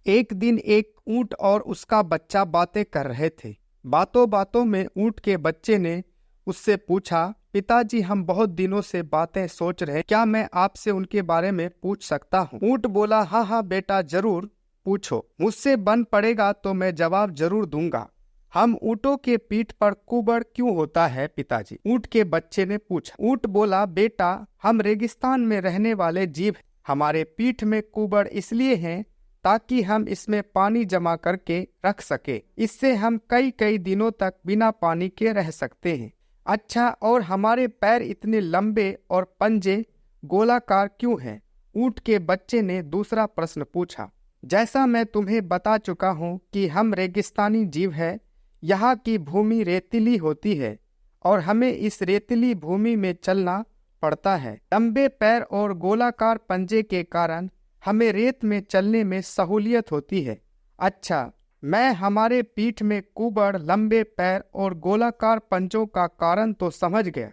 एक दिन एक ऊंट और उसका बच्चा बातें कर रहे थे। बातों बातों में ऊंट के बच्चे ने उससे पूछा, पिताजी हम बहुत दिनों से बातें सोच रहे, क्या मैं आपसे उनके बारे में पूछ सकता हूँ? ऊंट बोला, हाँ हाँ बेटा जरूर पूछो, मुझसे बन पड़ेगा तो मैं जवाब जरूर दूंगा। हम ऊँटों के पीठ पर कुबड़ क्यों होता है पिताजी? ऊंट के बच्चे ने पूछा। ऊंट बोला, बेटा हम रेगिस्तान में रहने वाले जीव हैं। हमारे पीठ में कुबड़ इसलिए हैं ताकि हम इसमें पानी जमा करके रख सके। इससे हम कई कई दिनों तक बिना पानी के रह सकते हैं। अच्छा, और हमारे पैर इतने लंबे और पंजे गोलाकार क्यों हैं? ऊंट के बच्चे ने दूसरा प्रश्न पूछा। जैसा मैं तुम्हें बता चुका हूँ कि हम रेगिस्तानी जीव हैं। यहाँ की भूमि रेतीली होती है और हमें इस रेतीली भूमि में चलना पड़ता है। लंबे पैर और गोलाकार पंजे के कारण हमें रेत में चलने में सहूलियत होती है। अच्छा, मैं हमारे पीठ में कुबड़, लंबे पैर और गोलाकार पंजों का कारण तो समझ गया,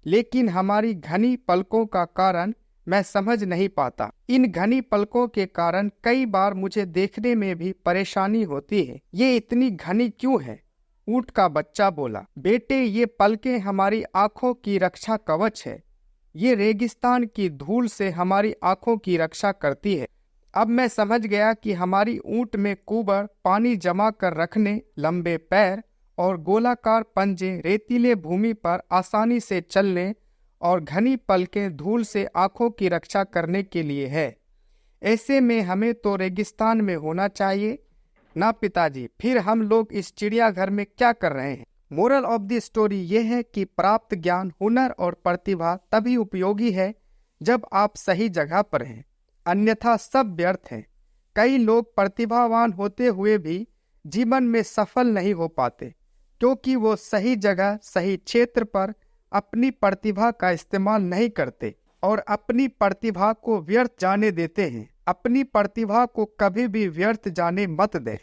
लेकिन हमारी घनी पलकों का कारण मैं समझ नहीं पाता। इन घनी पलकों के कारण कई बार मुझे देखने में भी परेशानी होती है। ये इतनी घनी क्यों है? ऊंट का बच्चा बोला, बेटे ये पलकें हमारी आंखों की रक्षा कवच है। ये रेगिस्तान की धूल से हमारी आंखों की रक्षा करती है। अब मैं समझ गया कि हमारी ऊंट में कुबड़, पानी जमा कर रखने, लंबे पैर और गोलाकार पंजे रेतीले भूमि पर आसानी से चलने और घनी पलकें धूल से आंखों की रक्षा करने के लिए है। ऐसे में हमें तो रेगिस्तान में होना चाहिए ना पिताजी, फिर हम लोग इस चिड़ियाघर में क्या कर रहे हैं? मोरल ऑफ द स्टोरी ये है कि प्राप्त ज्ञान, हुनर और प्रतिभा तभी उपयोगी है जब आप सही जगह पर हैं, अन्यथा सब व्यर्थ है। कई लोग प्रतिभावान होते हुए भी जीवन में सफल नहीं हो पाते क्योंकि वो सही जगह, सही क्षेत्र पर अपनी प्रतिभा का इस्तेमाल नहीं करते और अपनी प्रतिभा को व्यर्थ जाने देते हैं। अपनी प्रतिभा को कभी भी व्यर्थ जाने मत दें।